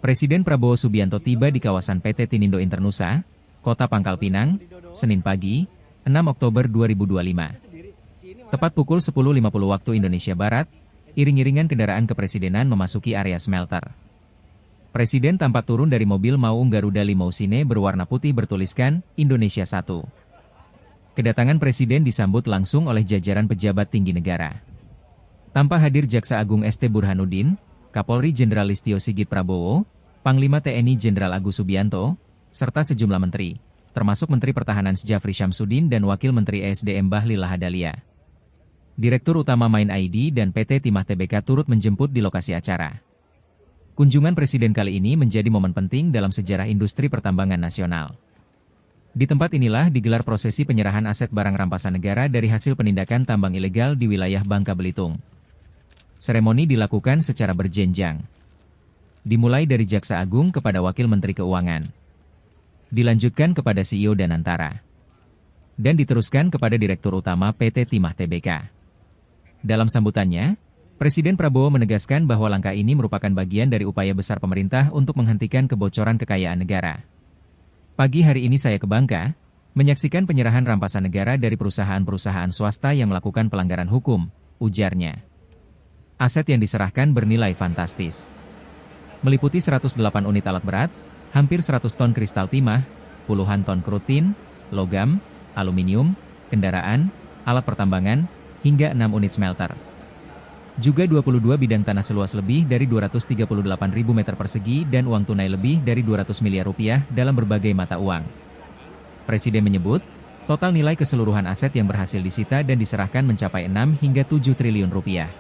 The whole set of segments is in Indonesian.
Presiden Prabowo Subianto tiba di kawasan PT Tinindo Internusa, Kota Pangkal Pinang, Senin pagi, 6 Oktober 2025. Tepat pukul 10.50 waktu Indonesia Barat, iring-iringan kendaraan kepresidenan memasuki area smelter. Presiden tampak turun dari mobil Maung Garuda Limousine berwarna putih bertuliskan Indonesia 1. Kedatangan Presiden disambut langsung oleh jajaran pejabat tinggi negara. Tanpa hadir Jaksa Agung ST Burhanuddin, Kapolri Jenderal Listio Sigit Prabowo, Panglima TNI Jenderal Agus Subianto, serta sejumlah menteri, termasuk Menteri Pertahanan Jafri Syamsuddin dan Wakil Menteri ESDM Bahlil Lahadalia. Direktur Utama Main ID dan PT Timah Tbk turut menjemput di lokasi acara. Kunjungan Presiden kali ini menjadi momen penting dalam sejarah industri pertambangan nasional. Di tempat inilah digelar prosesi penyerahan aset barang rampasan negara dari hasil penindakan tambang ilegal di wilayah Bangka Belitung. Seremoni dilakukan secara berjenjang. Dimulai dari Jaksa Agung kepada Wakil Menteri Keuangan. Dilanjutkan kepada CEO Danantara. Dan diteruskan kepada Direktur Utama PT Timah Tbk. Dalam sambutannya, Presiden Prabowo menegaskan bahwa langkah ini merupakan bagian dari upaya besar pemerintah untuk menghentikan kebocoran kekayaan negara. Pagi hari ini saya ke Bangka, menyaksikan penyerahan rampasan negara dari perusahaan-perusahaan swasta yang melakukan pelanggaran hukum, ujarnya. Aset yang diserahkan bernilai fantastis. Meliputi 108 unit alat berat, hampir 100 ton kristal timah, puluhan ton krutin, logam, aluminium, kendaraan, alat pertambangan, hingga 6 unit smelter. Juga 22 bidang tanah seluas lebih dari 238.000 meter persegi dan uang tunai lebih dari 200 miliar rupiah dalam berbagai mata uang. Presiden menyebut, total nilai keseluruhan aset yang berhasil disita dan diserahkan mencapai 6 hingga 7 triliun rupiah.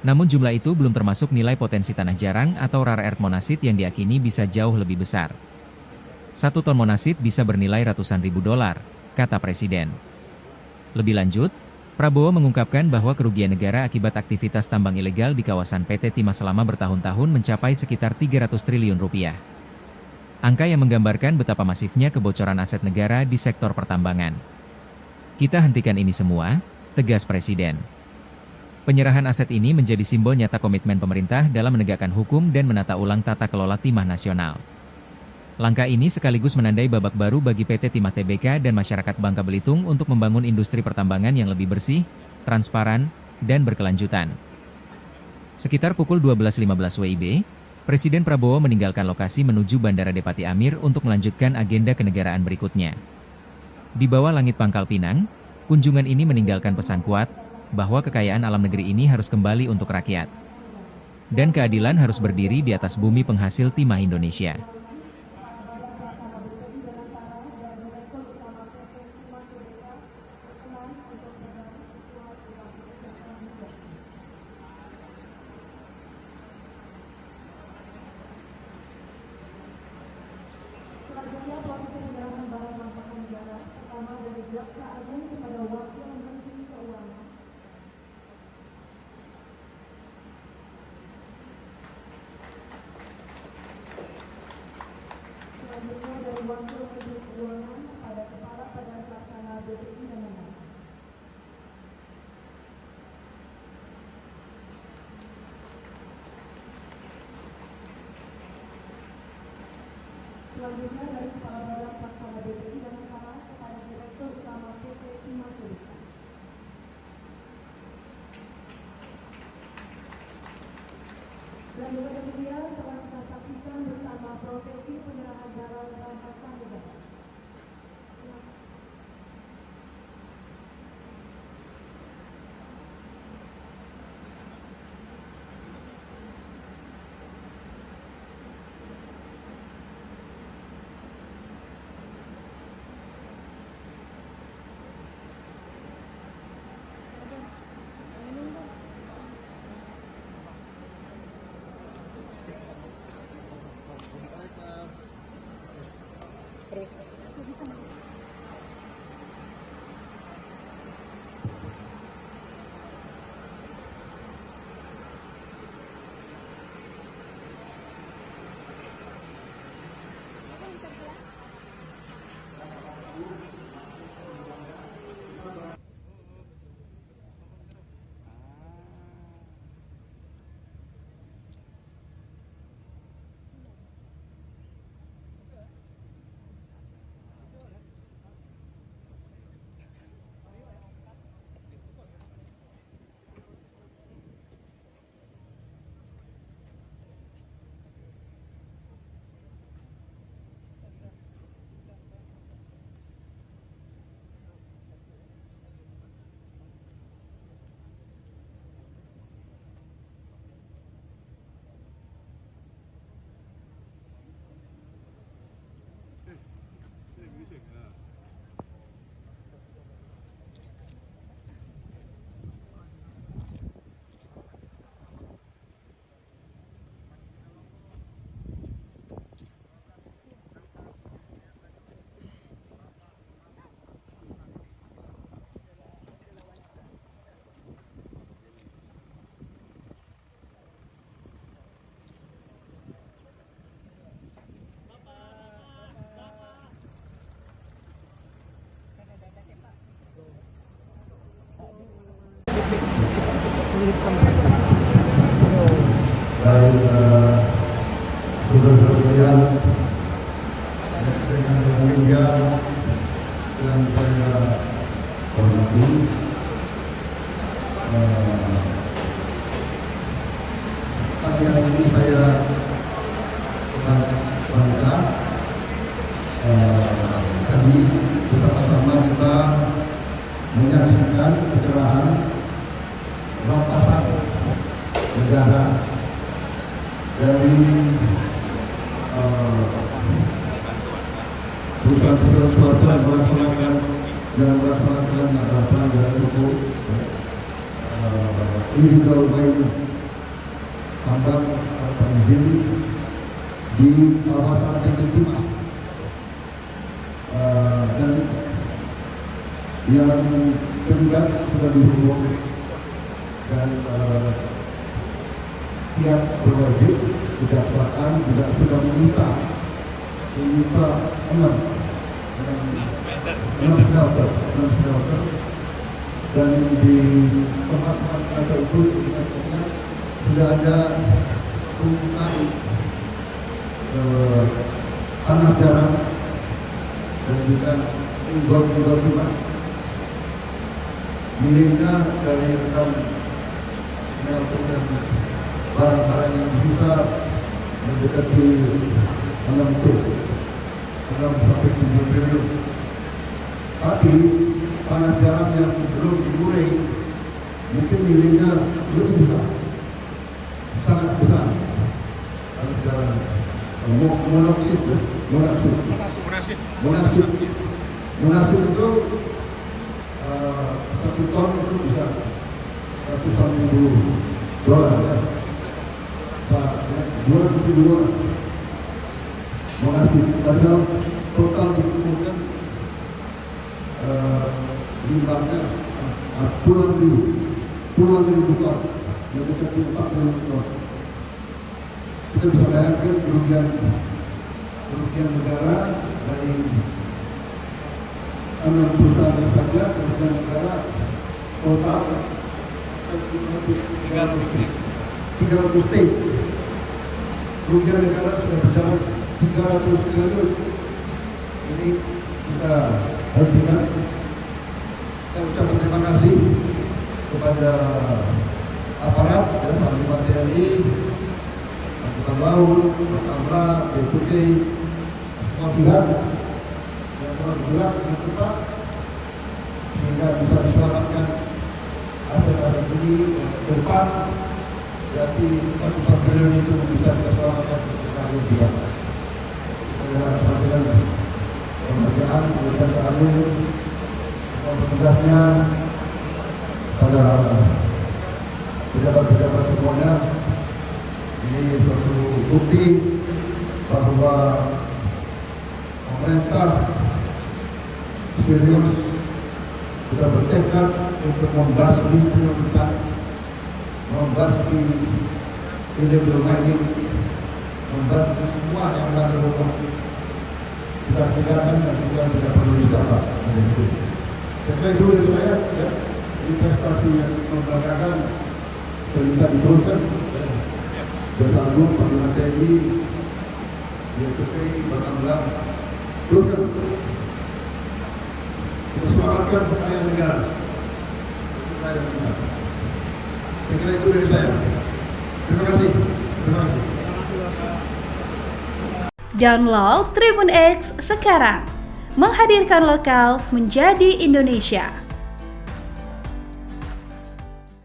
Namun jumlah itu belum termasuk nilai potensi tanah jarang atau rare earth monasit yang diakini bisa jauh lebih besar. 1 ton monasit bisa bernilai ratusan ribu dolar, kata Presiden. Lebih lanjut, Prabowo mengungkapkan bahwa kerugian negara akibat aktivitas tambang ilegal di kawasan PT Timah selama bertahun-tahun mencapai sekitar 300 triliun rupiah. Angka yang menggambarkan betapa masifnya kebocoran aset negara di sektor pertambangan. Kita hentikan ini semua, tegas Presiden. Penyerahan aset ini menjadi simbol nyata komitmen pemerintah dalam menegakkan hukum dan menata ulang tata kelola timah nasional. Langkah ini sekaligus menandai babak baru bagi PT Timah Tbk dan masyarakat Bangka Belitung untuk membangun industri pertambangan yang lebih bersih, transparan, dan berkelanjutan. Sekitar pukul 12.15 WIB, Presiden Prabowo meninggalkan lokasi menuju Bandara Depati Amir untuk melanjutkan agenda kenegaraan berikutnya. Di bawah langit Pangkal Pinang, kunjungan ini meninggalkan pesan kuat, bahwa kekayaan alam negeri ini harus kembali untuk rakyat. Dan keadilan harus berdiri di atas bumi penghasil timah Indonesia. Selanjutnya, proses penyerahan barang rampasan negara pertama dari Jaksa Agung kepada Wakil Menteri Keuangan. Selanjutnya dari Wakil Menteri Keuangan kepada Kepala Badan Pelaksana BPI dan Menhan. Selanjutnya dari Kepala Badan Pelaksana BPI dan Menhan kepada Direktur Utama PT Timah Tbk. Dan juga kemudian telah kita saksikan bersama prosesi penyerahan barang rampasan negara. Terus Baik, saudara sekalian, dengan meninggal yang saya hormati, pagi hari ini saya sangat bangga. Tadi bersama-sama kita menyaksikan pencerahan rampasan negara dari perusahaan-perusahaan swasta yang melaksanakan pelanggaran hukum, illegal mining, tambang tanpa izin di kawasan PT Timah, dan yang terlibat sudah dihukum dan pihak berwajib kejaksaan juga sudah meminta 6 smelter, dan di tempat-tempat smelter itu sudah ada tumpukan tanah jarang dan juga unggal timah miliknya dari rekan smelter, dan barang-barang yang bisa mendekati 6-7 triliun. Tapi tanah jarang yang belum dimurai mungkin nilainya lebih besar, sangat besar. Tanah jarang monaksit itu 1 ton itu bisa ratusan ribu dolar, ya. $200 monaksit. Padahal total dikumpulkan limbahnya puluhan ribu ton, mendekati 40 ton. Kita bisa bayangkan kerugian negara dari 6 perusahaan saja, kerugian negara total 300 T. Kerugian negara sudah berjalan 300 triliun. Ini kita hentikan. Saya ucapkan terima kasih kepada aparat, Panglima TNI, Angkatan Laut, Pangdam, BPT, semua pihak yang telah bergerak dengan cepat sehingga bisa diselamatkan aset-aset ini ke depan. Berarti 4 triliun itu bisa kita selamatkan untuk pihak. Saya sampaikan penghargaan kepada kami, petugasnya, pada pejabat-pejabat semuanya. Ini suatu bukti bahwa pemerintah serius sudah bertekad untuk membasmi kriminalitas, membasmi illegal mining, membasmi semua yang melanggar hukum. Kita tinggalkan dan juga tidak perlu didapat. Setelah itu dari saya, ya, investasi yang membanggakan bisa diteruskan. Bertanggung Panglima TNI, BPT, Pangdam, teruskan. Kita selamatkan kekayaan negara. Saya kira itu dari saya. Terima kasih. Download Tribun X sekarang, menghadirkan lokal menjadi Indonesia.